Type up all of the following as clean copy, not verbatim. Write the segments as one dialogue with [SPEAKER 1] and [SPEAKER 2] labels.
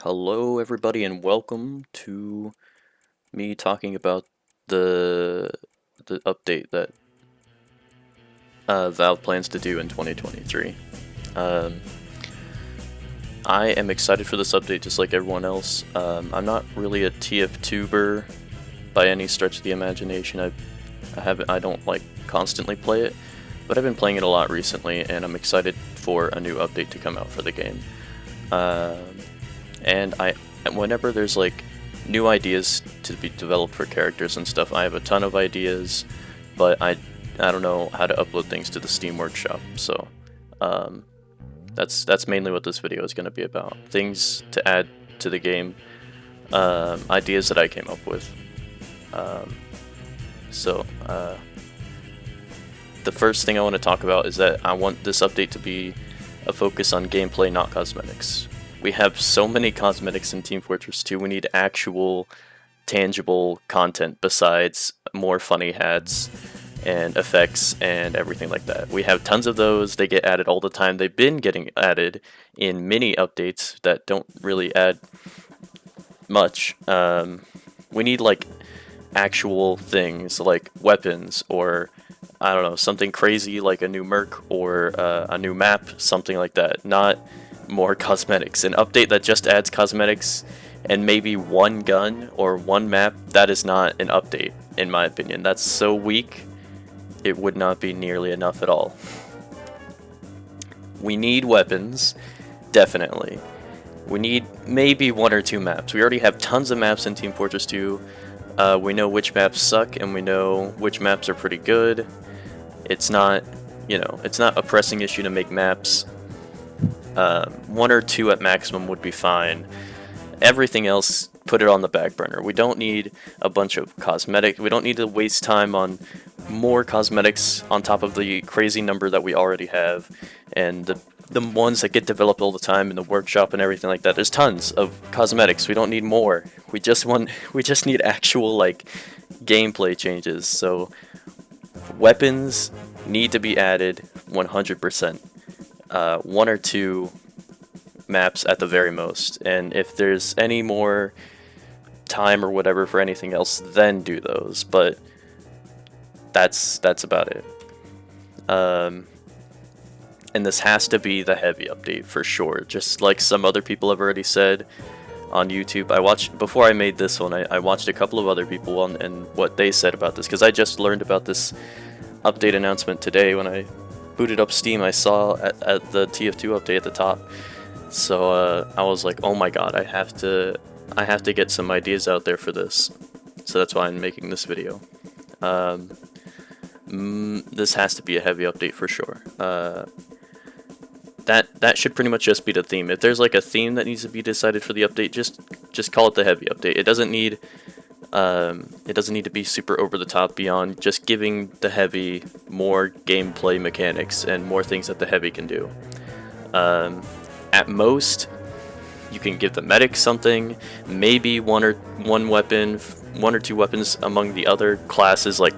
[SPEAKER 1] Hello, everybody, and welcome to me talking about the the update that Valve plans to do in 2023. Um, I am excited for this update, just like everyone else. I'm not really a TF2ber by any stretch of the imagination. I don't like constantly play it, but I've been playing it a lot recently, and I'm excited for a new update to come out for the game. Um, and whenever there's like new ideas to be developed for characters and stuff, I have a ton of ideas, but I don't know how to upload things to the Steam Workshop. So um, that's mainly what this video is going to be about. Things to add to the game, ideas that I came up with. Um, so the first thing I want to talk about is that I want this update to be a focus on gameplay, not cosmetics. We have so many cosmetics in Team Fortress 2, we need actual, tangible content besides more funny hats and effects and everything like that. We have tons of those, they get added all the time. They've been getting added in mini updates that don't really add much. We need like actual things like weapons or I don't know, something crazy like a new merc or a new map, something like that. Not more cosmetics. An update that just adds cosmetics and maybe one gun or one map, that is not an update, in my opinion. That's so weak, it would not be nearly enough at all. We need weapons, definitely. We need maybe one or two maps. We already have tons of maps in Team Fortress 2. We know which maps suck and we know which maps are pretty good. It's not, it's not a pressing issue to make maps. One or two at maximum would be fine. Everything else, put it on the back burner. We don't need a bunch of cosmetic. We don't need to waste time on more cosmetics on top of the crazy number that we already have, and the ones that get developed all the time in the workshop and everything like that. There's tons of cosmetics. We don't need more. We just need actual like gameplay changes. So weapons need to be added 100%. One or two maps at the very most, and if there's any more time or whatever for anything else, then do those. But that's about it. And this has to be the heavy update for sure. Just like some other people have already said on YouTube. I watched before I made this one. I watched a couple of other people and what they said about this, because I just learned about this update announcement today when I booted up Steam. I saw at the TF2 update at the top. So I was like, oh my god, I have to get some ideas out there for this. So that's why I'm making this video. This has to be a heavy update for sure. That should pretty much just be the theme. If there's like a theme that needs to be decided for the update, just call it the heavy update. It doesn't need to be super over the top beyond just giving the heavy more gameplay mechanics and more things that the heavy can do. At most, you can give the medic something, maybe one or two weapons among the other classes like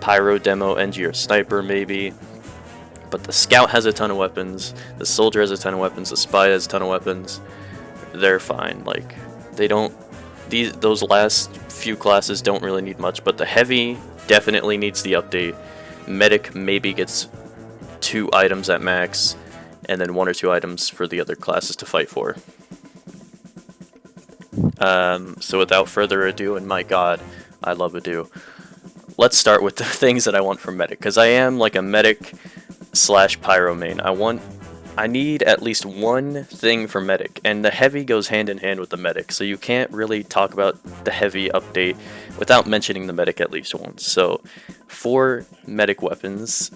[SPEAKER 1] Pyro, Demo, NG, or Sniper maybe. But the Scout has a ton of weapons, the Soldier has a ton of weapons, the Spy has a ton of weapons. They're fine. Like, those last few classes don't really need much, but the Heavy definitely needs the update. Medic maybe gets 2 items at max, and then 1 or 2 items for the other classes to fight for. So without further ado, and my god, I love ado, let's start with the things that I want from Medic, because I am like a Medic / Pyro main. I need at least one thing for Medic, and the Heavy goes hand in hand with the Medic, so you can't really talk about the Heavy update without mentioning the Medic at least once. So, for Medic weapons,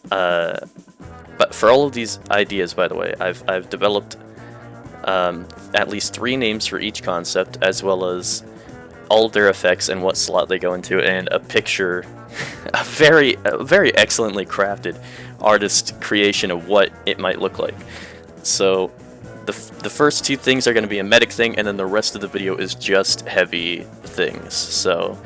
[SPEAKER 1] but for all of these ideas, by the way, I've developed at least 3 names for each concept, as well as all of their effects and what slot they go into, and a picture, a very excellently crafted artist creation of what it might look like. So the first 2 things are going to be a medic thing, and then the rest of the video is just heavy things. So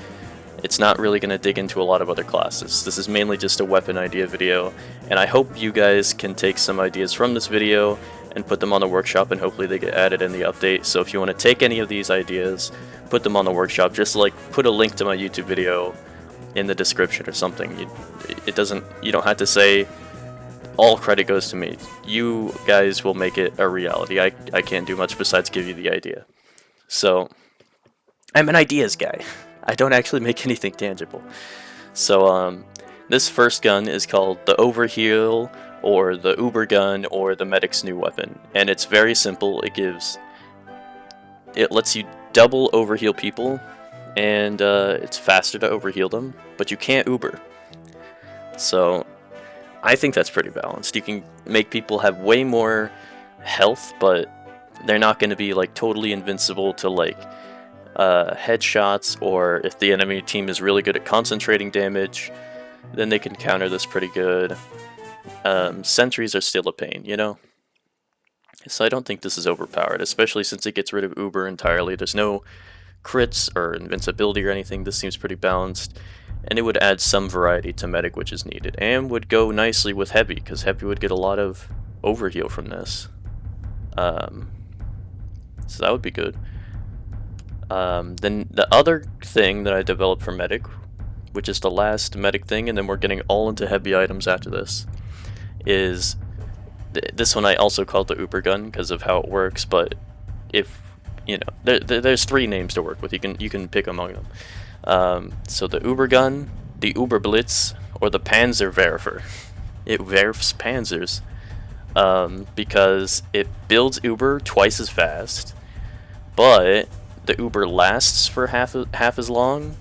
[SPEAKER 1] it's not really going to dig into a lot of other classes. This is mainly just a weapon idea video, and I hope you guys can take some ideas from this video and put them on the workshop, and hopefully they get added in the update. So if you want to take any of these ideas, put them on the workshop. Just like put a link to my YouTube video in the description or something. You don't have to say all credit goes to me. You guys will make it a reality. I can't do much besides give you the idea. So I'm an ideas guy. I don't actually make anything tangible. So this first gun is called the Overheal, or the Uber gun, or the Medic's new weapon, and it's very simple. It lets you double overheal people, and it's faster to overheal them, but you can't Uber. So I think that's pretty balanced. You can make people have way more health, but they're not going to be like totally invincible to like headshots, or if the enemy team is really good at concentrating damage, then they can counter this pretty good. Sentries are still a pain, you know? So I don't think this is overpowered, especially since it gets rid of Uber entirely. There's no crits or invincibility or anything. This seems pretty balanced, and it would add some variety to Medic, which is needed, and would go nicely with Heavy, because Heavy would get a lot of overheal from this. So that would be good. Then the other thing that I developed for Medic, which is the last Medic thing, and then we're getting all into heavy items after this, is this one I also called the Uber gun because of how it works. But if you know, there's three names to work with. You can pick among them. So the Uber gun, the Uber Blitz, or the Panzerwerfer. It werfs Panzers because it builds Uber twice as fast, but the Uber lasts for half as long.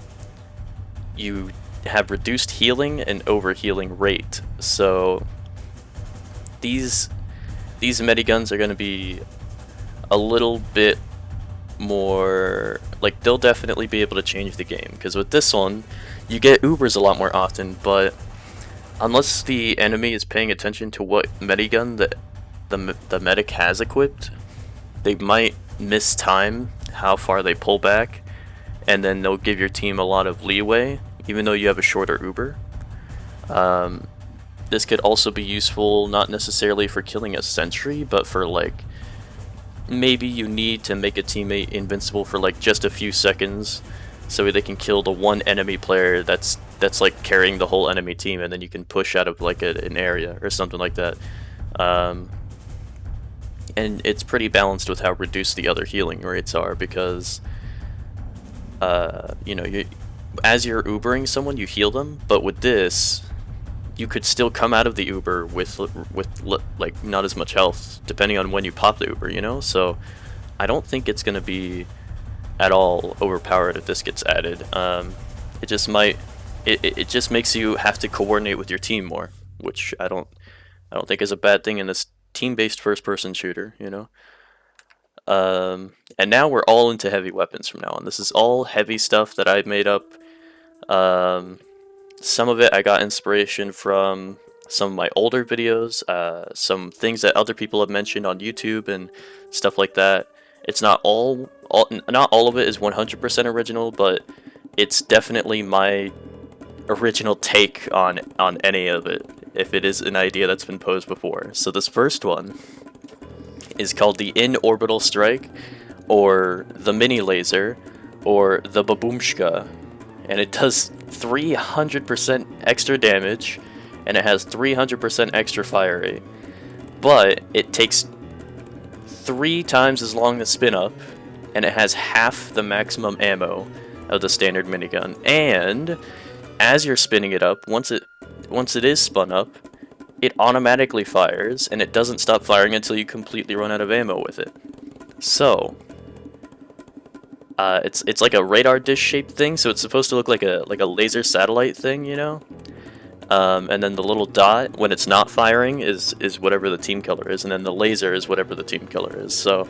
[SPEAKER 1] You have reduced healing and overhealing rate. So these mediguns are going to be a little bit more, like, they'll definitely be able to change the game, because with this one you get Ubers a lot more often, but unless the enemy is paying attention to what medigun the medic has equipped, they might mistime how far they pull back, and then they'll give your team a lot of leeway even though you have a shorter Uber. This could also be useful, not necessarily for killing a sentry, but for like, maybe you need to make a teammate invincible for like just a few seconds so they can kill the one enemy player that's like carrying the whole enemy team, and then you can push out of like an area or something like that. And it's pretty balanced with how reduced the other healing rates are, because you know, as you're Ubering someone, you heal them, but with this, you could still come out of the Uber with like not as much health, depending on when you pop the Uber, you know? So I don't think it's going to be at all overpowered if this gets added. It just might, it just makes you have to coordinate with your team more, which I don't think is a bad thing in this team-based first-person shooter, you know? And now we're all into heavy weapons from now on. This is all heavy stuff that I've made up. Some of it I got inspiration from some of my older videos, some things that other people have mentioned on YouTube and stuff like that. It's not not all of it is 100% original, but it's definitely my original take on any of it, if it is an idea that's been posed before. So this first one is called the In-Orbital Strike, or the Mini Laser, or the Baboomshka, and it does 300% extra damage, and it has 300% extra fire rate, but it takes 3 times as long to spin up, and it has half the maximum ammo of the standard minigun. And as you're spinning it up, once it is spun up, it automatically fires, and it doesn't stop firing until you completely run out of ammo with it. So it's like a radar dish shaped thing, so it's supposed to look like a laser satellite thing, you know? And then the little dot, when it's not firing, is whatever the team color is, and then the laser is whatever the team color is. So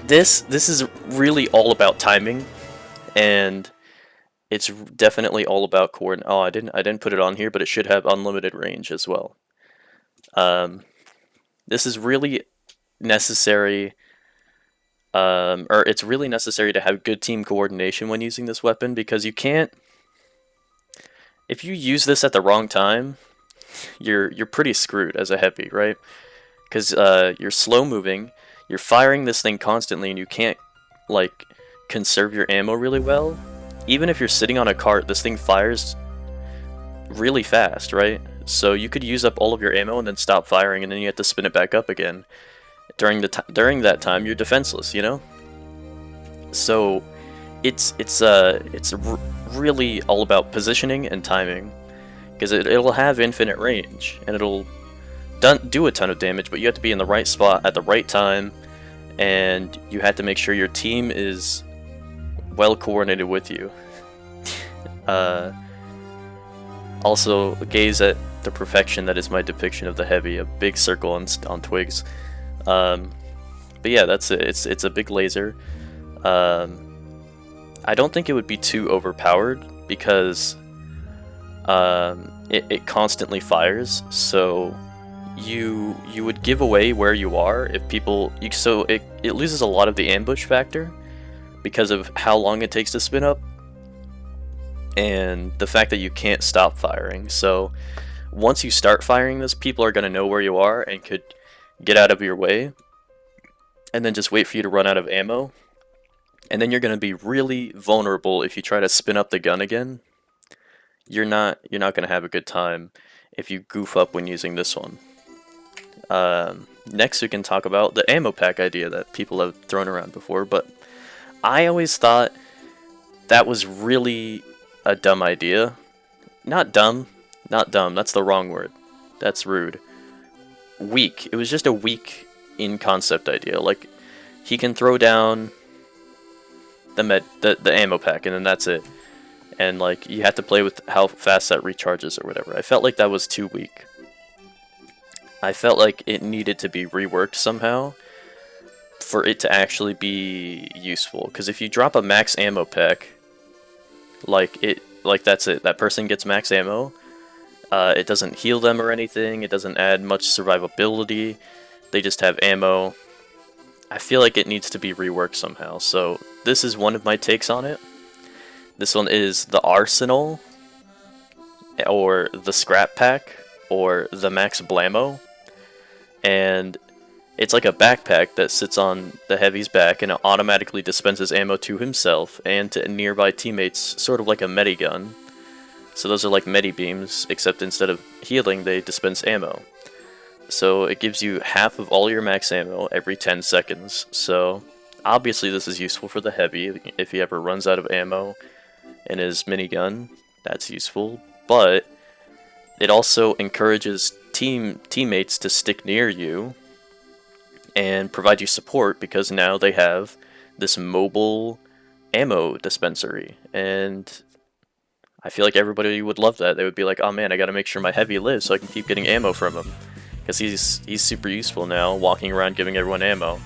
[SPEAKER 1] this is really all about timing, and it's definitely all about coordinate. Oh, I didn't put it on here, but it should have unlimited range as well. This is really necessary, or it's really necessary to have good team coordination when using this weapon, because you can't. If you use this at the wrong time, you're pretty screwed as a heavy, right? because you're slow moving, you're firing this thing constantly, and you can't like conserve your ammo really well. Even if you're sitting on a cart, this thing fires really fast, right? So you could use up all of your ammo and then stop firing, and then you have to spin it back up again. During that time, you're defenseless, you know. So it's really all about positioning and timing, because it'll have infinite range and it'll do a ton of damage, but you have to be in the right spot at the right time, and you have to make sure your team is well coordinated with you. Also, gaze at the perfection that is my depiction of the heavy, a big circle on twigs. But yeah, that's it. It's a big laser. I don't think it would be too overpowered because it constantly fires, so you would give away where you are if people. So it loses a lot of the ambush factor because of how long it takes to spin up, and the fact that you can't stop firing. So once you start firing this, people are going to know where you are and could get out of your way, and then just wait for you to run out of ammo. And then you're going to be really vulnerable if you try to spin up the gun again. You're not going to have a good time if you goof up when using this one. Next we can talk about the ammo pack idea that people have thrown around before, but I always thought that was really a dumb idea. Not dumb, that's the wrong word. That's rude. Weak. It was just a weak in concept idea. Like, he can throw down the ammo pack and then that's it. And like, you have to play with how fast that recharges or whatever. I felt like that was too weak. I felt like it needed to be reworked somehow for it to actually be useful. Because if you drop a max ammo pack, like that's it. That person gets max ammo. It doesn't heal them or anything. It doesn't add much survivability. They just have ammo. I feel like it needs to be reworked somehow. So this is one of my takes on it. This one is the Arsenal, or the Scrap Pack, or the Max Blammo. And it's like a backpack that sits on the heavy's back, and it automatically dispenses ammo to himself and to nearby teammates, sort of like a medigun. So those are like medi beams, except instead of healing, they dispense ammo. So it gives you half of all your max ammo every 10 seconds. So obviously this is useful for the heavy if he ever runs out of ammo in his minigun. That's useful, but it also encourages teammates to stick near you and provide you support, because now they have this mobile ammo dispensary, and I feel like everybody would love that. They would be like, oh man, I gotta make sure my heavy lives so I can keep getting ammo from him, because he's super useful now, walking around giving everyone ammo.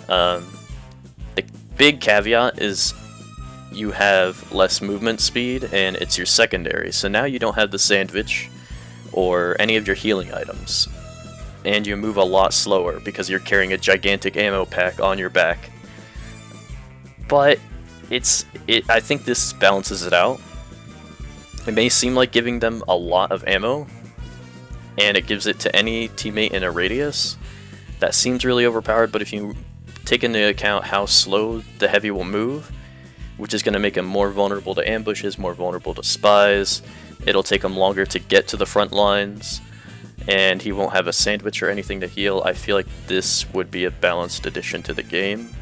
[SPEAKER 1] The big caveat is you have less movement speed, and it's your secondary, so now you don't have the sandwich or any of your healing items, and you move a lot slower because you're carrying a gigantic ammo pack on your back. But I think this balances it out. It may seem like giving them a lot of ammo, and it gives it to any teammate in a radius. That seems really overpowered, but if you take into account how slow the heavy will move, which is going to make him more vulnerable to ambushes, more vulnerable to spies, it'll take him longer to get to the front lines, and he won't have a sandwich or anything to heal. I feel like this would be a balanced addition to the game.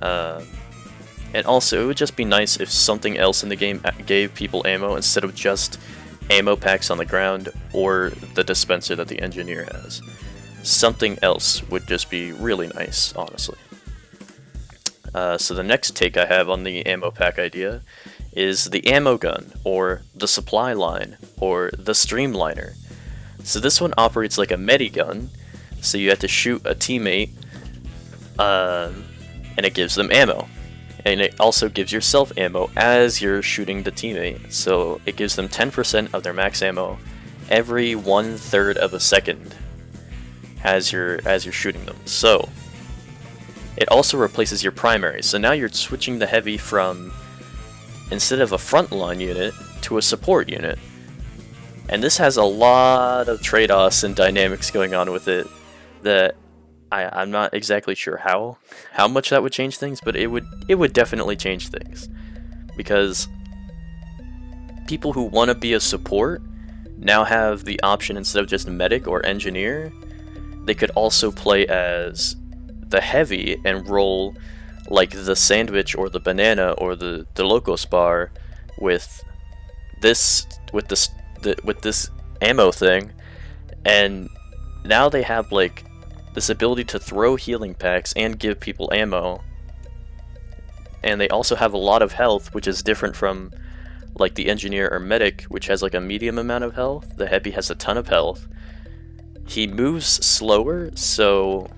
[SPEAKER 1] And also, it would just be nice if something else in the game gave people ammo instead of just ammo packs on the ground or the dispenser that the engineer has. Something else would just be really nice, honestly. So the next take I have on the ammo pack idea is the ammo gun, or the supply line, or the streamliner. So this one operates like a medigun, so you have to shoot a teammate, and it gives them ammo. And it also gives yourself ammo as you're shooting the teammate, so it gives them 10% of their max ammo every 1/3 of a second as you're shooting them. So it also replaces your primary, so now you're switching the heavy from, instead of a frontline unit, to a support unit. And this has a lot of trade-offs and dynamics going on with it that I'm not exactly sure how much that would change things, but it would definitely change things. Because people who want to be a support now have the option, instead of just medic or engineer, they could also play as the heavy and roll like the sandwich or the banana or the locos bar with this with this ammo thing, and now they have like this ability to throw healing packs and give people ammo, and they also have a lot of health, which is different from like the engineer or medic, which has like a medium amount of health. The heavy has a ton of health. He moves slower, so,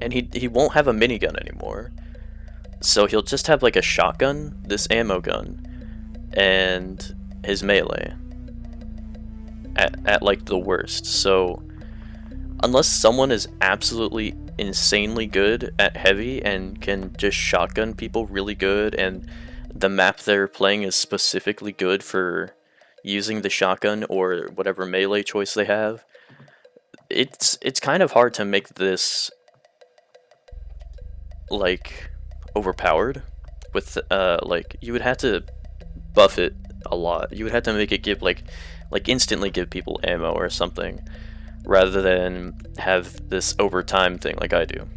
[SPEAKER 1] and he won't have a minigun anymore. So he'll just have like a shotgun, this ammo gun, and his melee at like the worst. So unless someone is absolutely insanely good at heavy and can just shotgun people really good, and the map they're playing is specifically good for using the shotgun or whatever melee choice they have, it's kind of hard to make this like overpowered with like you would have to buff it a lot. You would have to make it give like instantly give people ammo or something, rather than have this over time thing like I do.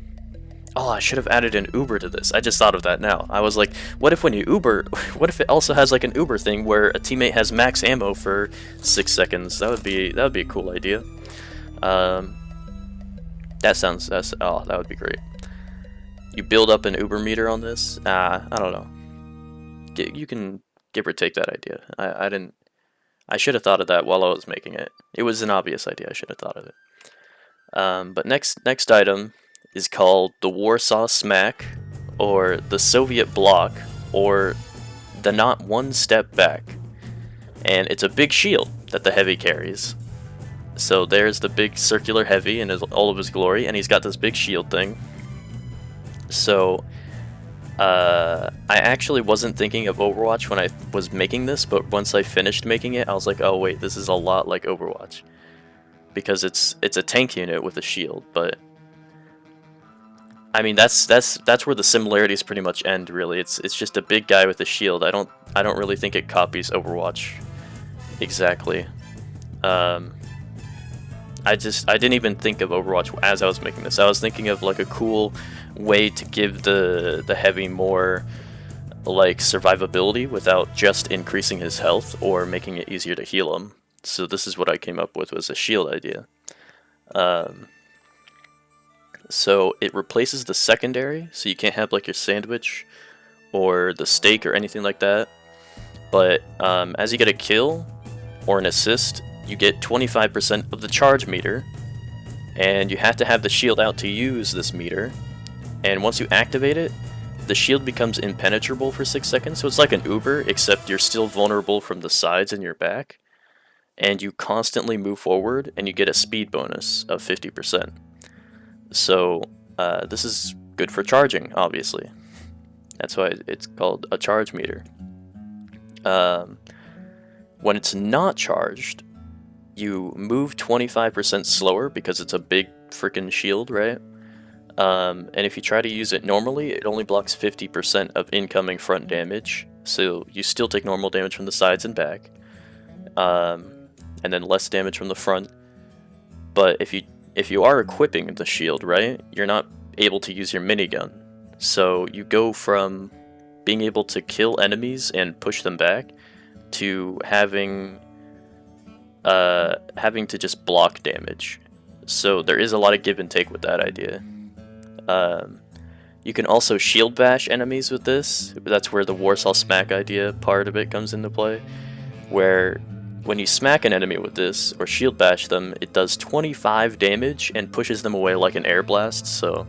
[SPEAKER 1] Oh, I should have added an Uber to this. I just thought of that now. I was like, what if when you Uber, what if it also has like an Uber thing where a teammate has max ammo for 6 seconds? That would be a cool idea. That would be great. You build up an Uber meter on this. I don't know. You can give or take that idea. I didn't. I should have thought of that while I was making it. It was an obvious idea. I should have thought of it. But next item is called the Warsaw Smack, or the Soviet Block, or the Not One Step Back. And it's a big shield that the heavy carries. So there's the big circular heavy in all of his glory, and he's got this big shield thing. So I actually wasn't thinking of Overwatch when I was making this, but once I finished making it, I was like, oh wait, this is a lot like Overwatch. Because it's a tank unit with a shield, but I mean that's where the similarities pretty much end. Really, it's just a big guy with a shield. I don't really think it copies Overwatch exactly. I didn't even think of Overwatch as I was making this. I was thinking of like a cool way to give the heavy more like survivability without just increasing his health or making it easier to heal him. So this is what I came up with, was a shield idea. So it replaces the secondary, so you can't have like your sandwich or the steak or anything like that. But as you get a kill or an assist, you get 25% of the charge meter, and you have to have the shield out to use this meter. And once you activate it, the shield becomes impenetrable for 6 seconds. So it's like an Uber, except you're still vulnerable from the sides and your back. And you constantly move forward, and you get a speed bonus of 50%. So this is good for charging, obviously. That's why it's called a charge meter. When it's not charged, you move 25% slower because it's a big freaking shield, right? And if you try to use it normally, it only blocks 50% of incoming front damage. So you still take normal damage from the sides and back. And then less damage from the front. But if you are equipping the shield, right, you're not able to use your minigun. So you go from being able to kill enemies and push them back to having to just block damage. So there is a lot of give and take with that idea. You can also shield bash enemies with this. That's where the Warsaw Smack idea part of it comes into play, where when you smack an enemy with this, or shield bash them, it does 25 damage and pushes them away like an air blast, so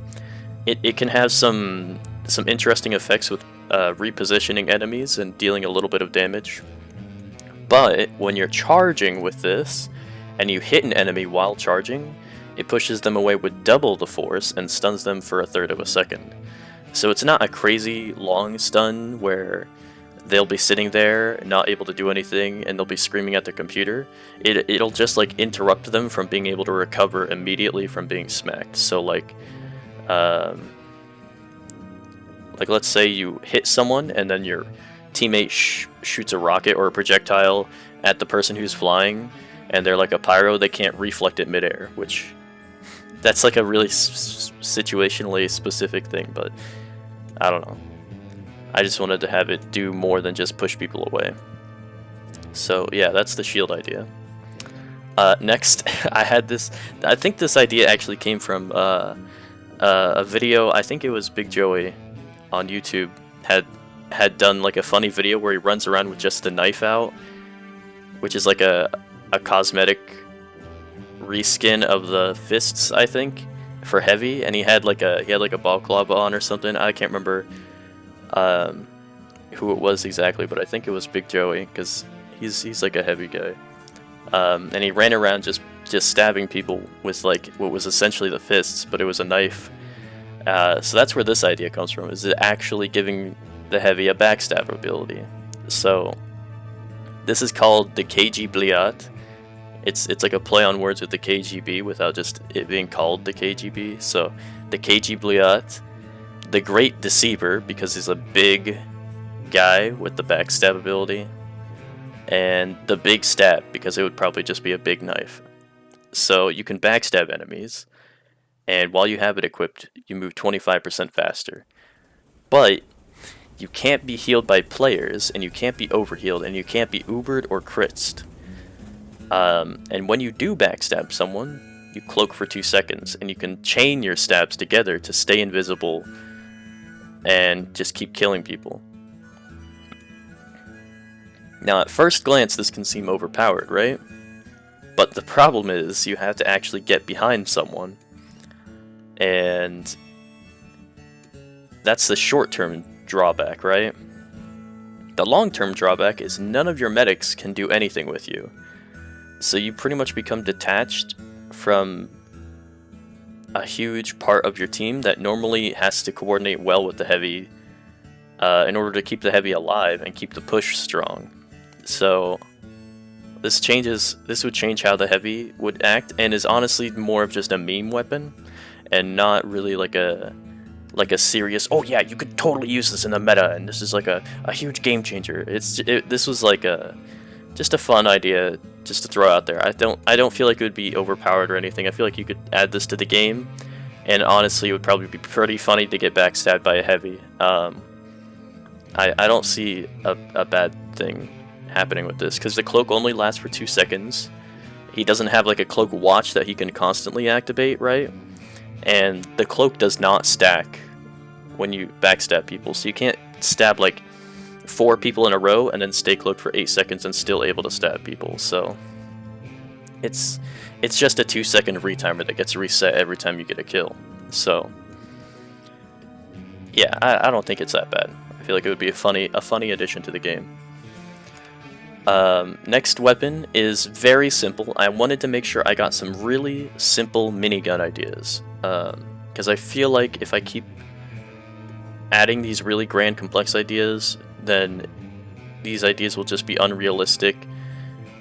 [SPEAKER 1] it can have some interesting effects with repositioning enemies and dealing a little bit of damage. But when you're charging with this, and you hit an enemy while charging, it pushes them away with double the force and stuns them for 1/3 of a second. So it's not a crazy long stun where they'll be sitting there not able to do anything, and they'll be screaming at their computer. It'll just like interrupt them from being able to recover immediately from being smacked. So um, like let's say you hit someone and then your teammate shoots a rocket or a projectile at the person who's flying, and they're like a pyro, they can't reflect it midair, which that's like a really situationally specific thing, but I don't know. I just wanted to have it do more than just push people away. So yeah, that's the shield idea. Next, I had this. I think this idea actually came from a video. I think it was Big Joey on YouTube had done like a funny video where he runs around with just the knife out, which is like a cosmetic reskin of the fists, I think, for heavy. And he had like a balaclava on or something. I can't remember who it was exactly, but I think it was Big Joey because he's like a heavy guy. And he ran around just stabbing people with like what was essentially the fists, but it was a knife. So that's where this idea comes from, is it actually giving the heavy a backstab ability. So this is called the KG Bliat. It's like a play on words with the KGB without just it being called the KGB. So the KG Bliat, the Great Deceiver because he's a big guy with the backstab ability, and the Big Stab because it would probably just be a big knife. So you can backstab enemies, and while you have it equipped, you move 25% faster. But you can't be healed by players, and you can't be overhealed, and you can't be Ubered or Kritzed. And when you do backstab someone, you cloak for 2 seconds, and you can chain your stabs together to stay invisible and just keep killing people. Now, at first glance, this can seem overpowered, right? But the problem is, you have to actually get behind someone. And that's the short-term drawback, right? The long-term drawback is none of your medics can do anything with you. So you pretty much become detached from a huge part of your team that normally has to coordinate well with the heavy in order to keep the heavy alive and keep the push strong. So this would change how the heavy would act, and is honestly more of just a meme weapon and not really like a serious, oh yeah, you could totally use this in the meta and this is like a huge game changer. This was like just a fun idea just to throw out there. I don't feel like it would be overpowered or anything. I feel like you could add this to the game, and honestly it would probably be pretty funny to get backstabbed by a heavy. I don't see a bad thing happening with this, because the cloak only lasts for 2 seconds. He doesn't have like a cloak watch that he can constantly activate, right? And the cloak does not stack when you backstab people, so you can't stab like 4 people in a row and then stay cloaked for 8 seconds and still able to stab people. So it's just a 2-second retimer that gets reset every time you get a kill. So yeah, I don't think it's that bad. I feel like it would be a funny addition to the game. Next weapon is very simple. I wanted to make sure I got some really simple minigun ideas, because I feel like if I keep adding these really grand complex ideas, then these ideas will just be unrealistic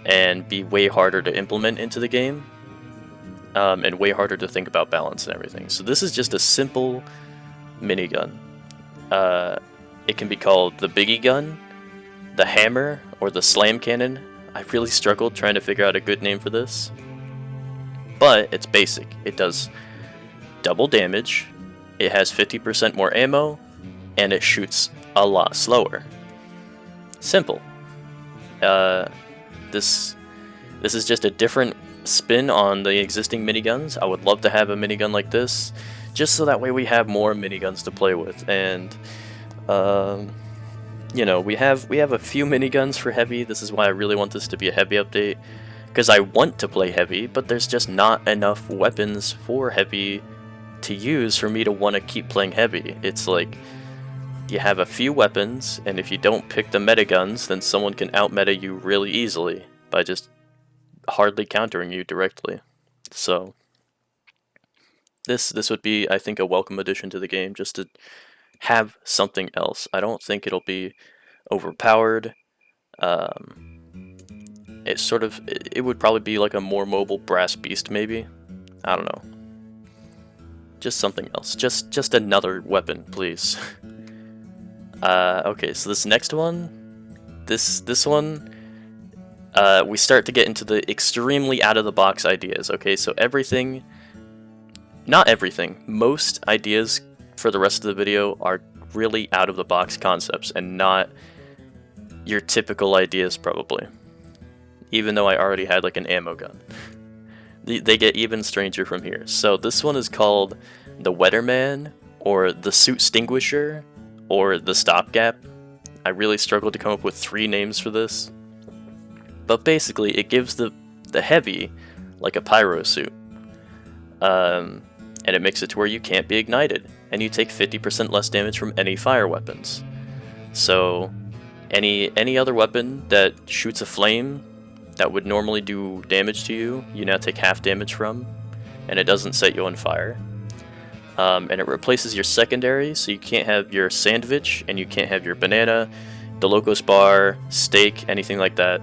[SPEAKER 1] and be way harder to implement into the game, and way harder to think about balance and everything. So this is just a simple minigun. It can be called the Biggie Gun, the Hammer, or the Slam Cannon. I really struggled trying to figure out a good name for this, but it's basic. It does double damage, it has 50% more ammo, and it shoots a lot slower. Simple. This is just a different spin on the existing miniguns. I would love to have a minigun like this, just so that way we have more miniguns to play with. And you know, we have a few miniguns for heavy. This is why I really want this to be a heavy update, because I want to play heavy, but there's just not enough weapons for heavy to use for me to want to keep playing heavy. It's like you have a few weapons, and if you don't pick the meta guns, then someone can out-meta you really easily by just hardly countering you directly. So this would be, I think, a welcome addition to the game, just to have something else. I don't think it'll be overpowered. Um, it would probably be like a more mobile brass beast, maybe. I don't know. Just something else. Just another weapon, please. Okay, so this next one, this one, we start to get into the extremely out of the box ideas. Okay, so everything, not everything, most ideas for the rest of the video are really out of the box concepts and not your typical ideas, probably. Even though I already had like an ammo gun. They get even stranger from here. So this one is called the Weatherman, or the Suit Extinguisher, or the Stopgap. I really struggled to come up with 3 names for this. But basically, it gives the heavy like a pyro suit. And it makes it to where you can't be ignited, and you take 50% less damage from any fire weapons. So any other weapon that shoots a flame that would normally do damage to you, you now take half damage from, and it doesn't set you on fire. And it replaces your secondary, so you can't have your sandwich, and you can't have your banana, the Locos bar, steak, anything like that.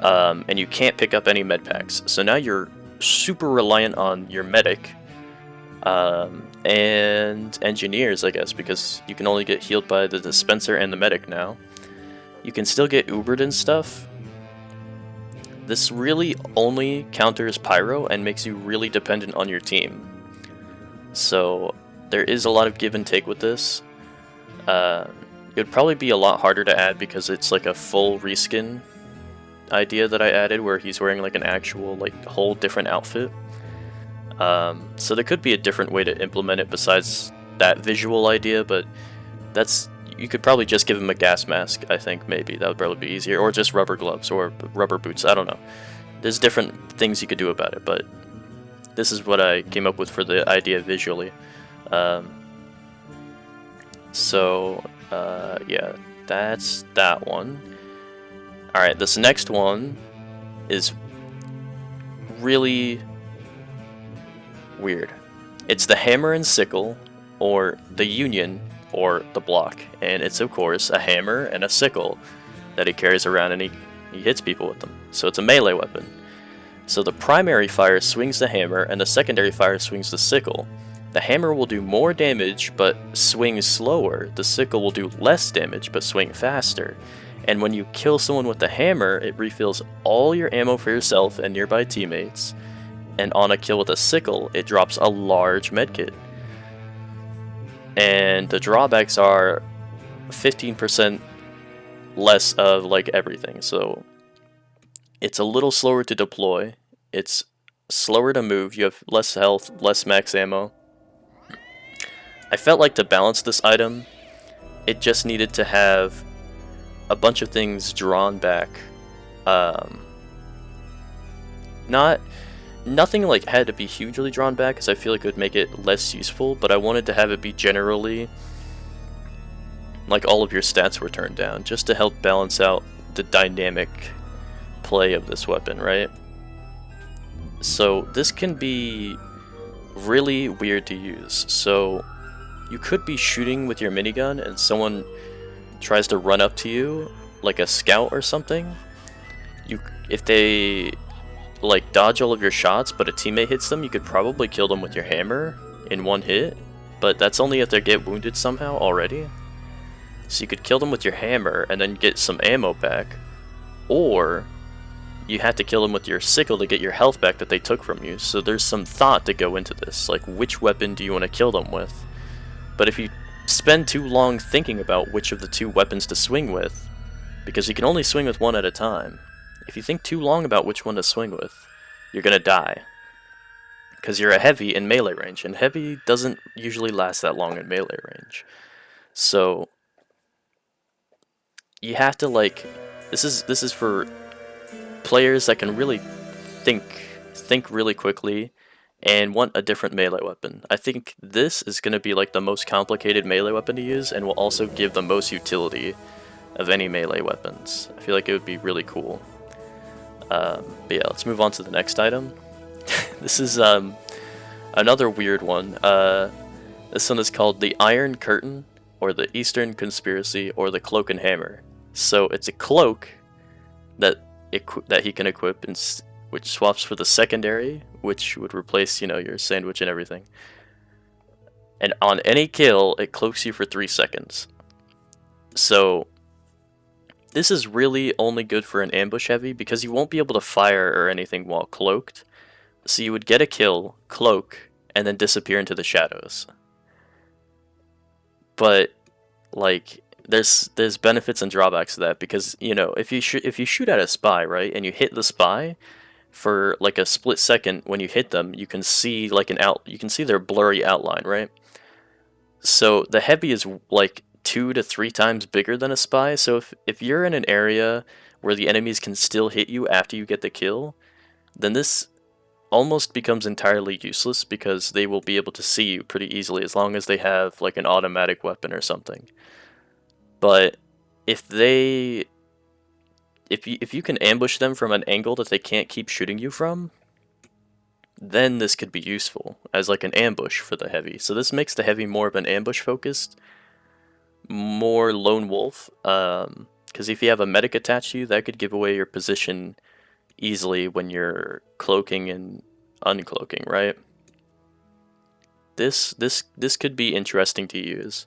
[SPEAKER 1] And you can't pick up any med packs. So now you're super reliant on your medic, and engineers, I guess, because you can only get healed by the dispenser and the medic now. You can still get Ubered and stuff. This really only counters pyro and makes you really dependent on your team. So there is a lot of give and take with this. It would probably be a lot harder to add because it's like a full reskin idea that I added where he's wearing like an actual like whole different outfit. So there could be a different way to implement it besides that visual idea, but you could probably just give him a gas mask, I think, maybe. That would probably be easier. Or just rubber gloves or rubber boots. I don't know. There's different things you could do about it, but this is what I came up with for the idea visually. Yeah, that's that one. Alright, this next one is really weird. It's the hammer and sickle, or the union, or the block, and it's of course a hammer and a sickle that he carries around, and he hits people with them. So it's a melee weapon. So the primary fire swings the hammer and the secondary fire swings the sickle. The hammer will do more damage but swing slower. The sickle will do less damage but swing faster. And when you kill someone with the hammer, it refills all your ammo for yourself and nearby teammates. And on a kill with a sickle, it drops a large medkit. And the drawbacks are 15% less of like everything. So it's a little slower to deploy. It's slower to move. You have less health, less max ammo. I felt like to balance this item, it just needed to have a bunch of things drawn back. Nothing like had to be hugely drawn back, because I feel like it would make it less useful, but I wanted to have it be generally like all of your stats were turned down, just to help balance out the dynamic play of this weapon, right? So this can be really weird to use. So you could be shooting with your minigun and someone tries to run up to you, like a scout or something. If they like dodge all of your shots but a teammate hits them, you could probably kill them with your hammer in one hit, but that's only if they get wounded somehow already. So you could kill them with your hammer and then get some ammo back, or you have to kill them with your sickle to get your health back that they took from you. So there's some thought to go into this, like which weapon do you want to kill them with. But if you spend too long thinking about which of the two weapons to swing with, because you can only swing with one at a time, if you think too long about which one to swing with, you're gonna die. Because you're a heavy in melee range, and heavy doesn't usually last that long in melee range. So you have to like, this is for players that can really think really quickly and want a different melee weapon. I think this is going to be like the most complicated melee weapon to use, and will also give the most utility of any melee weapons. I feel like it would be really cool. But yeah, let's move on to the next item. This is another weird one. This one is called the Iron Curtain, or the Eastern Conspiracy, or the Cloak and Hammer. So it's a cloak that that he can equip, and which swaps for the secondary, which would replace, you know, your sandwich and everything. And on any kill, it cloaks you for 3 seconds. So this is really only good for an ambush heavy because you won't be able to fire or anything while cloaked. So you would get a kill, cloak, and then disappear into the shadows. But like there's benefits and drawbacks to that, because, you know, if you shoot at a spy, right, and you hit the spy for like a split second, when you hit them, you can see like you can see their blurry outline, right? So the heavy is like 2 to 3 times bigger than a spy. So if you're in an area where the enemies can still hit you after you get the kill, then this almost becomes entirely useless because they will be able to see you pretty easily as long as they have like an automatic weapon or something. But if you can ambush them from an angle that they can't keep shooting you from, then this could be useful as like an ambush for the heavy. So this makes the heavy more of an ambush focused, more lone wolf, because if you have a medic attached to you, that could give away your position easily when you're cloaking and uncloaking, right? This could be interesting to use,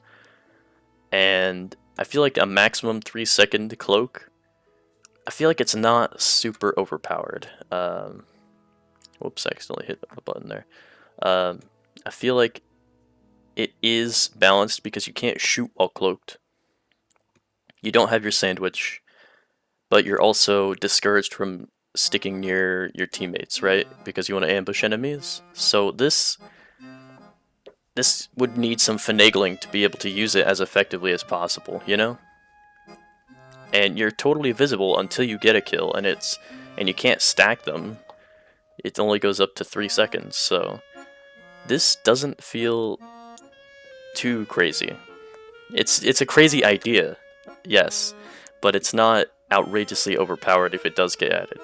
[SPEAKER 1] and I feel like a maximum 3-second cloak, I feel like it's not super overpowered. Whoops, I accidentally hit a button there. I feel like it is balanced because you can't shoot while cloaked. You don't have your sandwich, but you're also discouraged from sticking near your teammates, right? Because you want to ambush enemies. So this would need some finagling to be able to use it as effectively as possible, you know? And you're totally visible until you get a kill, and you can't stack them. It only goes up to 3 seconds, so this doesn't feel too crazy. It's a crazy idea, yes, but it's not outrageously overpowered if it does get added.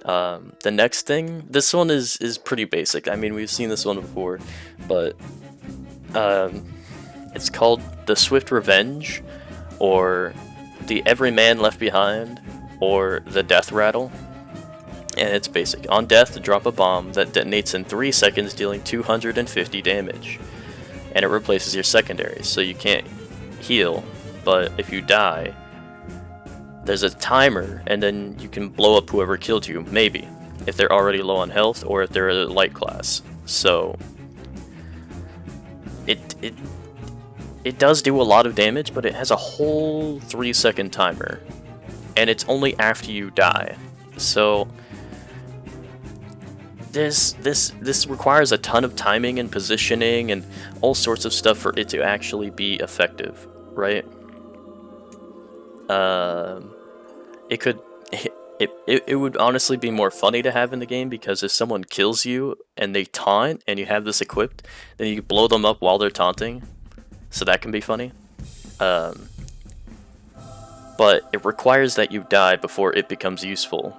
[SPEAKER 1] The next thing, this one is pretty basic. I mean, we've seen this one before, but it's called the Swift Revenge, or the Every Man Left Behind, or the Death Rattle. And it's basic. On death, drop a bomb that detonates in 3 seconds, dealing 250 damage. And it replaces your secondary, so you can't heal, but if you die, there's a timer, and then you can blow up whoever killed you, maybe, if they're already low on health, or if they're a light class. So it does do a lot of damage, but it has a whole 3-second timer, and it's only after you die. So this requires a ton of timing and positioning and all sorts of stuff for it to actually be effective, right? It would honestly be more funny to have in the game, because if someone kills you and they taunt and you have this equipped, then you blow them up while they're taunting, so that can be funny. But it requires that you die before it becomes useful.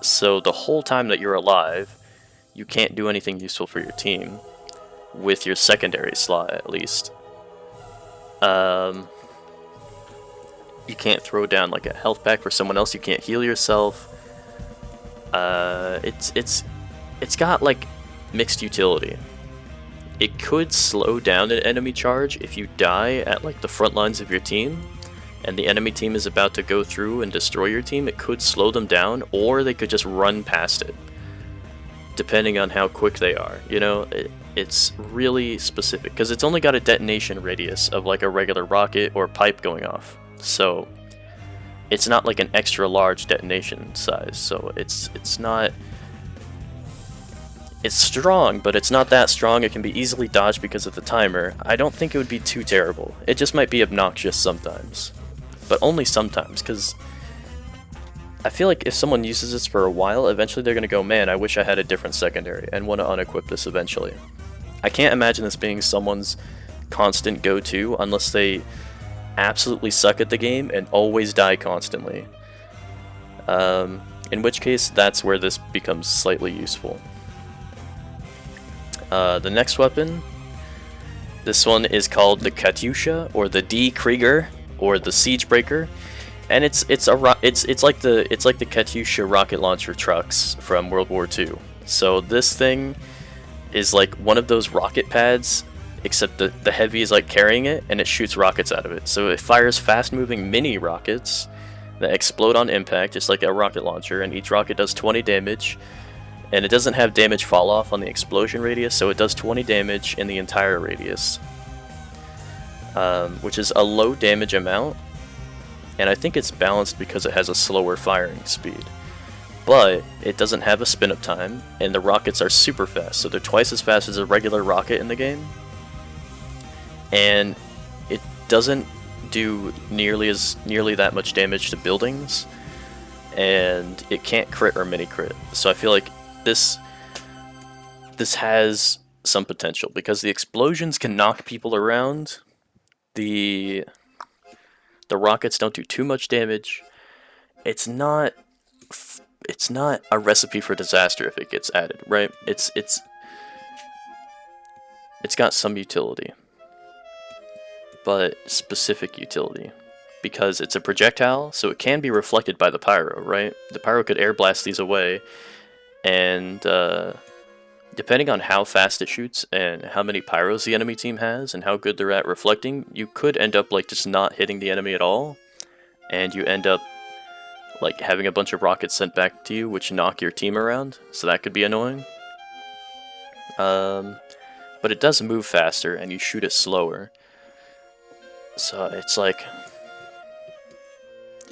[SPEAKER 1] So the whole time that you're alive, you can't do anything useful for your team, with your secondary slot at least. You can't throw down like a health pack for someone else, you can't heal yourself. It's got like mixed utility. It could slow down an enemy charge if you die at like the front lines of your team, and the enemy team is about to go through and destroy your team. It could slow them down, or they could just run past it, depending on how quick they are. You know, it's really specific, because it's only got a detonation radius of like a regular rocket or pipe going off. So it's not like an extra large detonation size. So it's not... It's strong, but it's not that strong. It can be easily dodged because of the timer. I don't think it would be too terrible. It just might be obnoxious sometimes. But only sometimes, because I feel like if someone uses this for a while, eventually they're going to go, man, I wish I had a different secondary, and want to unequip this eventually. I can't imagine this being someone's constant go-to unless they absolutely suck at the game and always die constantly. In which case, that's where this becomes slightly useful. The next weapon, this one is called the Katyusha, or the D. Krieger, or the Siege Breaker, and it's like the Katyusha rocket launcher trucks from World War II. So this thing is like one of those rocket pads, except the heavy is like carrying it, and it shoots rockets out of it. So it fires fast-moving mini rockets that explode on impact, just like a rocket launcher, and each rocket does 20 damage. And it doesn't have damage fall off on the explosion radius, so it does 20 damage in the entire radius, which is a low damage amount. And I think it's balanced because it has a slower firing speed. But it doesn't have a spin-up time, and the rockets are super fast, so they're twice as fast as a regular rocket in the game. And it doesn't do nearly that much damage to buildings, and it can't crit or mini crit. So I feel like this has some potential because the explosions can knock people around. The rockets don't do too much damage. It's not a recipe for disaster if it gets added, right? It's got some utility, but specific utility, because it's a projectile, so it can be reflected by the pyro, right? The pyro could air blast these away, and depending on how fast it shoots and how many pyros the enemy team has and how good they're at reflecting, you could end up like just not hitting the enemy at all, and you end up like having a bunch of rockets sent back to you, which knock your team around, so that could be annoying. But it does move faster, and you shoot it slower. So it's like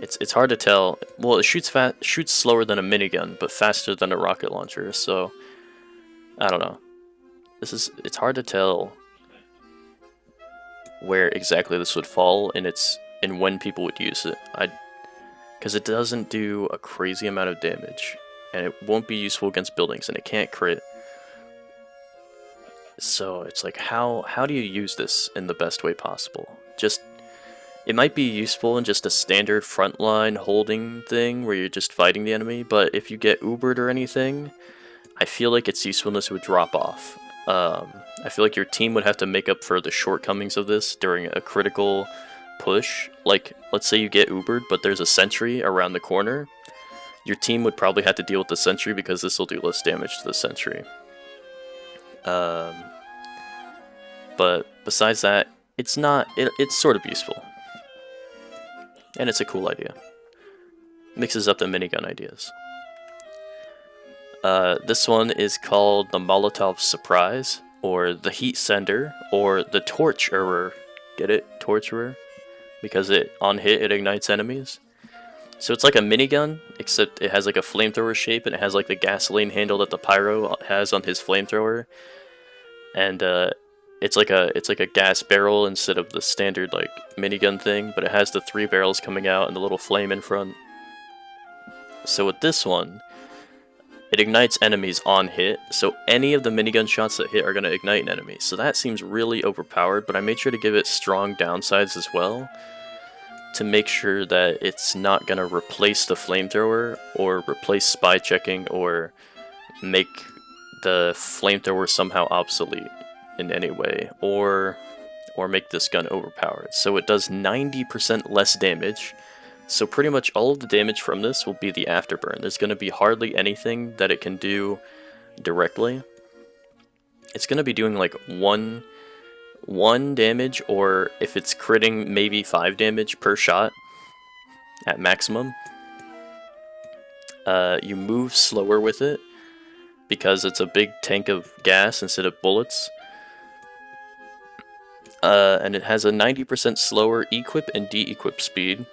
[SPEAKER 1] it's hard to tell. Well, it shoots slower than a minigun, but faster than a rocket launcher. So I don't know. It's hard to tell where exactly this would fall in when people would use it. Because it doesn't do a crazy amount of damage, and it won't be useful against buildings, and it can't crit. So it's like, how do you use this in the best way possible? It might be useful in just a standard frontline holding thing where you're just fighting the enemy, but if you get Ubered or anything, I feel like its usefulness would drop off. I feel like your team would have to make up for the shortcomings of this during a critical push. Like, let's say you get Ubered, but there's a sentry around the corner. Your team would probably have to deal with the sentry because this will do less damage to the sentry. But besides that, it's sort of useful. And it's a cool idea. Mixes up the minigun ideas. This one is called the Molotov Surprise, or the Heat Sender, or the Torturer. Get it? Torturer? Because on hit it ignites enemies. So it's like a minigun, except it has like a flamethrower shape, and it has like the gasoline handle that the pyro has on his flamethrower. And it's like a gas barrel instead of the standard like minigun thing, but it has the 3 barrels coming out and the little flame in front. So with this one, it ignites enemies on hit, so any of the minigun shots that hit are going to ignite an enemy. So that seems really overpowered, but I made sure to give it strong downsides as well, to make sure that it's not going to replace the flamethrower, or replace spy checking, or make the flamethrower somehow obsolete in any way, or make this gun overpowered. So it does 90% less damage. So pretty much all of the damage from this will be the afterburn. There's going to be hardly anything that it can do directly. It's going to be doing like one damage, or if it's critting, maybe 5 damage per shot at maximum. You move slower with it because it's a big tank of gas instead of bullets. And it has a 90% slower equip and de-equip speed,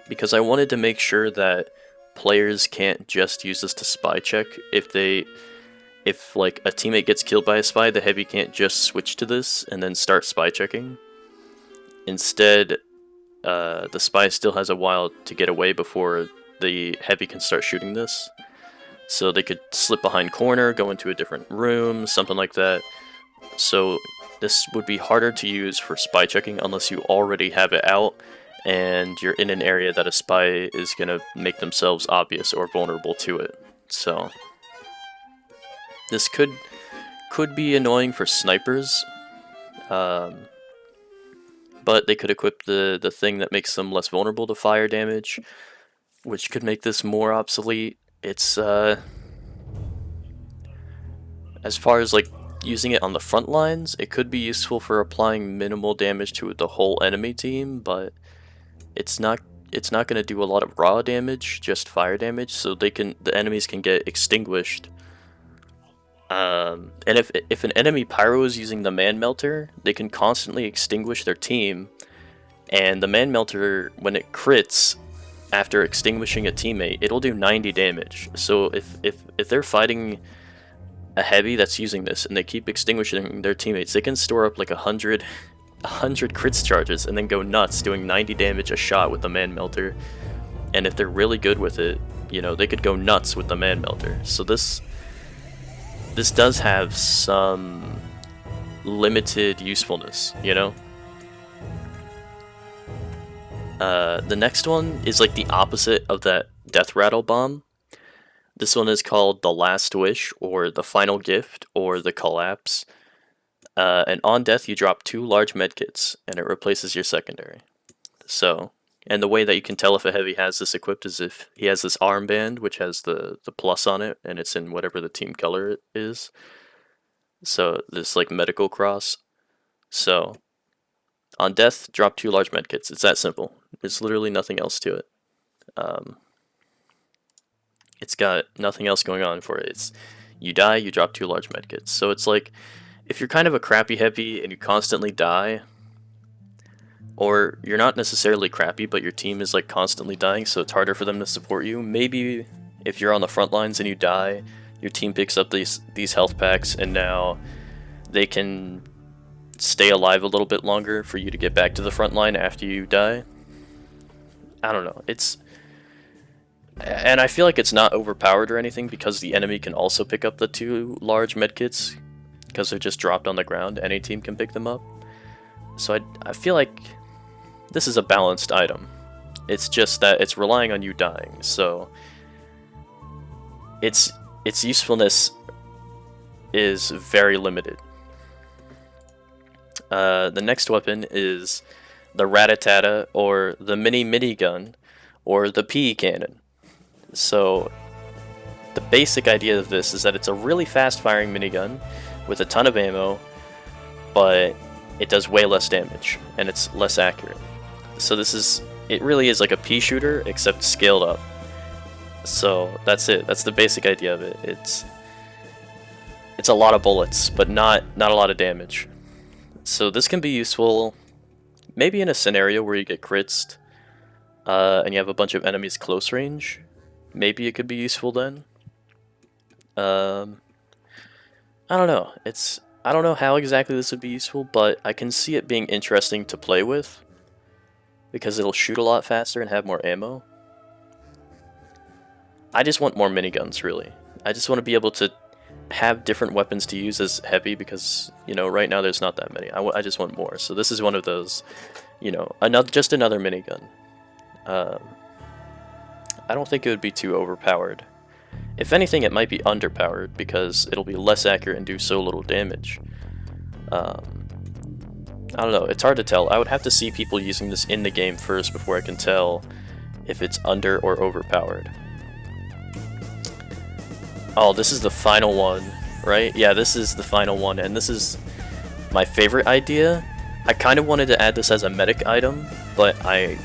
[SPEAKER 1] because I wanted to make sure that players can't just use this to spy check. If like a teammate gets killed by a spy, the heavy can't just switch to this and then start spy checking. Instead, the spy still has a while to get away before the heavy can start shooting this. So they could slip behind corner, go into a different room, something like that. So this would be harder to use for spy checking unless you already have it out and you're in an area that a spy is going to make themselves obvious or vulnerable to it. So this could be annoying for snipers, but they could equip the thing that makes them less vulnerable to fire damage, which could make this more obsolete. It's as far as like using it on the front lines, it could be useful for applying minimal damage to the whole enemy team, but it's not going to do a lot of raw damage, just fire damage, so the enemies can get extinguished. And if an enemy pyro is using the man melter, they can constantly extinguish their team, and the man melter, when it crits after extinguishing a teammate, it'll do 90 damage. So if they're fighting a heavy that's using this and they keep extinguishing their teammates, they can store up like 100 crits charges and then go nuts doing 90 damage a shot with the man melter. And if they're really good with it, you know, they could go nuts with the man melter. So this does have some limited usefulness, you know? The next one is like the opposite of that death rattle bomb. This one is called the Last Wish, or the Final Gift, or the Collapse. And on death you drop 2 large medkits, and it replaces your secondary. So, and the way that you can tell if a heavy has this equipped is if he has this armband, which has the plus on it, and it's in whatever the team color it is. So, this like medical cross. So, on death, drop 2 large medkits. It's that simple. There's literally nothing else to it. It's got nothing else going on for it. It's you die, you drop 2 large medkits. So it's like, if you're kind of a crappy heavy and you constantly die, or you're not necessarily crappy, but your team is like constantly dying, so it's harder for them to support you. Maybe if you're on the front lines and you die, your team picks up these health packs, and now they can stay alive a little bit longer for you to get back to the front line after you die. I don't know. And I feel like it's not overpowered or anything, because the enemy can also pick up the 2 large medkits, because they're just dropped on the ground. Any team can pick them up. So I feel like this is a balanced item. It's just that it's relying on you dying, so its usefulness is very limited. The next weapon is the Ratatata, or the mini gun, or the PE cannon. So the basic idea of this is that it's a really fast firing minigun with a ton of ammo, but it does way less damage and it's less accurate. So it really is like a pea shooter except scaled up. So that's it. That's the basic idea of it. It's a lot of bullets, but not a lot of damage. So this can be useful maybe in a scenario where you get crits and you have a bunch of enemies close range. Maybe it could be useful then. I don't know. I don't know how exactly this would be useful, but I can see it being interesting to play with, because it'll shoot a lot faster and have more ammo. I just want more miniguns, really. I just want to be able to have different weapons to use as heavy, because, you know, right now there's not that many. I just want more. So this is one of those, you know, just another minigun. I don't think it would be too overpowered. If anything, it might be underpowered, because it'll be less accurate and do so little damage. I don't know, it's hard to tell. I would have to see people using this in the game first before I can tell if it's under or overpowered. Oh, this is the final one, right? Yeah, this is the final one, and this is my favorite idea. I kind of wanted to add this as a medic item, but I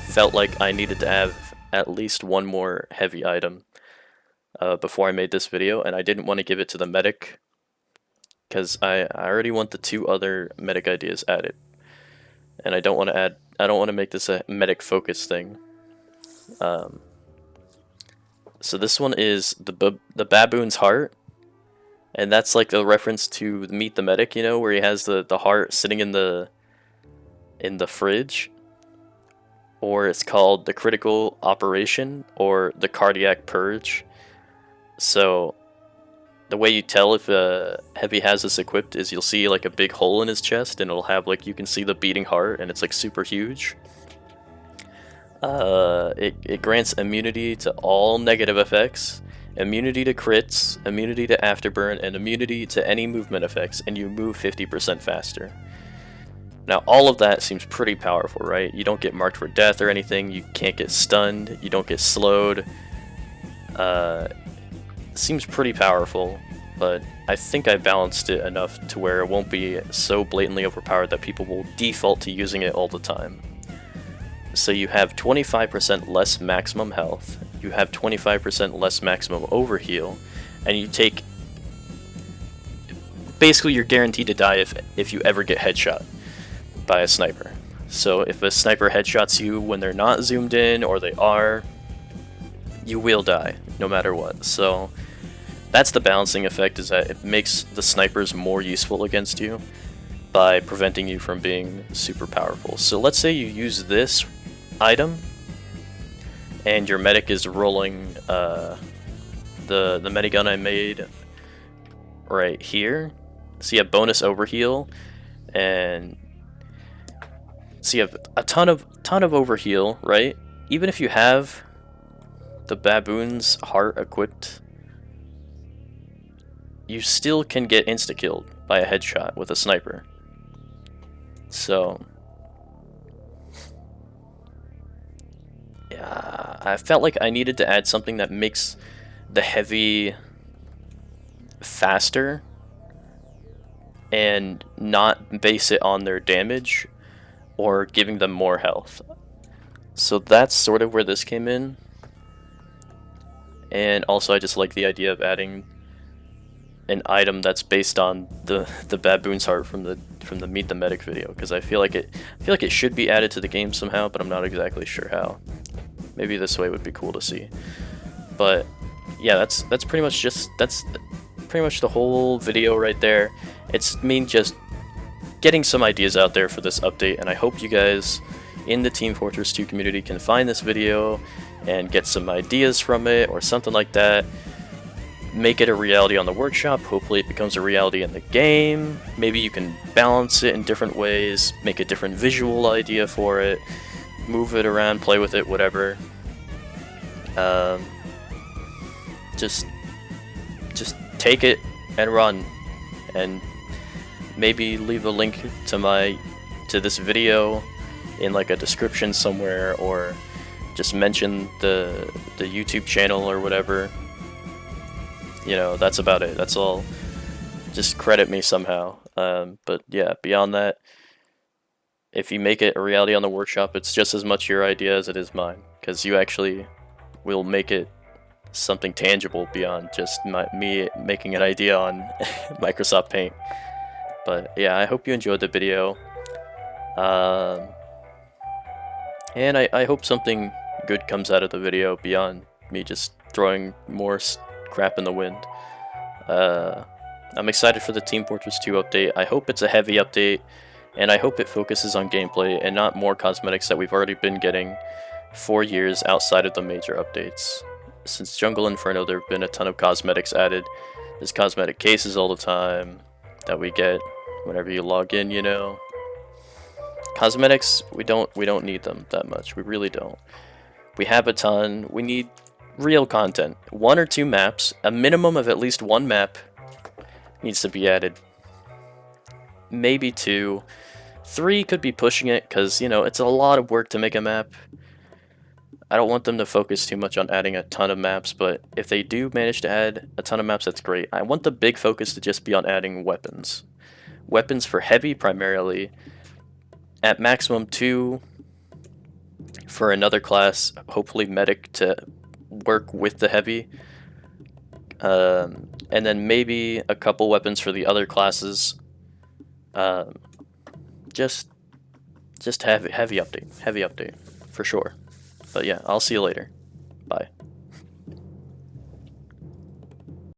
[SPEAKER 1] felt like I needed to have at least one more heavy item before I made this video, and I didn't want to give it to the medic, because I already want the 2 other medic ideas added, and I don't want to make this a medic focus thing. So this one is the baboon's heart, and that's like a reference to Meet the Medic, you know, where he has the heart sitting in the fridge. Or it's called the critical operation, or the cardiac purge. So the way you tell if a heavy has this equipped is you'll see like a big hole in his chest, and it'll have like, you can see the beating heart, and it's like super huge. It grants immunity to all negative effects, immunity to crits, immunity to afterburn, and immunity to any movement effects, and you move 50% faster. Now, all of that seems pretty powerful, right? You don't get marked for death or anything, you can't get stunned, you don't get slowed. Seems pretty powerful, but I think I balanced it enough to where it won't be so blatantly overpowered that people will default to using it all the time. So you have 25% less maximum health, you have 25% less maximum overheal, and you take... Basically, you're guaranteed to die if you ever get headshot by a sniper. So if a sniper headshots you when they're not zoomed in, or they are, you will die, no matter what. So that's the balancing effect, is that it makes the snipers more useful against you by preventing you from being super powerful. So let's say you use this item, and your medic is rolling the medigun I made right here. So you have bonus overheal, and so you have a ton of overheal, right? Even if you have the baboon's heart equipped, you still can get insta-killed by a headshot with a sniper. So yeah, I felt like I needed to add something that makes the heavy faster and not base it on their damage or giving them more health. So that's sort of where this came in. And also I just like the idea of adding an item that's based on the baboon's heart from the Meet the Medic video, because I feel like it should be added to the game somehow, but I'm not exactly sure how. Maybe this way would be cool to see. But yeah, that's pretty much the whole video right there. It's me just getting some ideas out there for this update, and I hope you guys in the Team Fortress 2 community can find this video and get some ideas from it or something like that. Make it a reality on the workshop. Hopefully it becomes a reality in the game. Maybe you can balance it in different ways, make a different visual idea for it, move it around, play with it, whatever. Just take it and run, and maybe leave a link to this video in like a description somewhere, or just mention the YouTube channel or whatever. You know, that's about it. That's all. Just credit me somehow. But yeah, beyond that, if you make it a reality on the workshop, it's just as much your idea as it is mine, because you actually will make it something tangible beyond just me making an idea on Microsoft Paint. But yeah, I hope you enjoyed the video. And I hope something good comes out of the video beyond me just throwing more crap in the wind. I'm excited for the Team Fortress 2 update. I hope it's a heavy update, and I hope it focuses on gameplay and not more cosmetics that we've already been getting for years outside of the major updates. Since Jungle Inferno, there have been a ton of cosmetics added. There's cosmetic cases all the time that we get whenever you log in, you know. Cosmetics, we don't need them that much. We really don't. We have a ton. We need real content. 1 or 2 maps, a minimum of at least 1 map needs to be added. Maybe 2. 3 could be pushing it, because, you know, it's a lot of work to make a map. I don't want them to focus too much on adding a ton of maps, but if they do manage to add a ton of maps, that's great. I want the big focus to just be on adding weapons. Weapons for heavy primarily. At maximum 2 for another class, hopefully medic to work with the heavy. And then maybe a couple weapons for the other classes. Just heavy update for sure. But yeah, I'll see you later. Bye.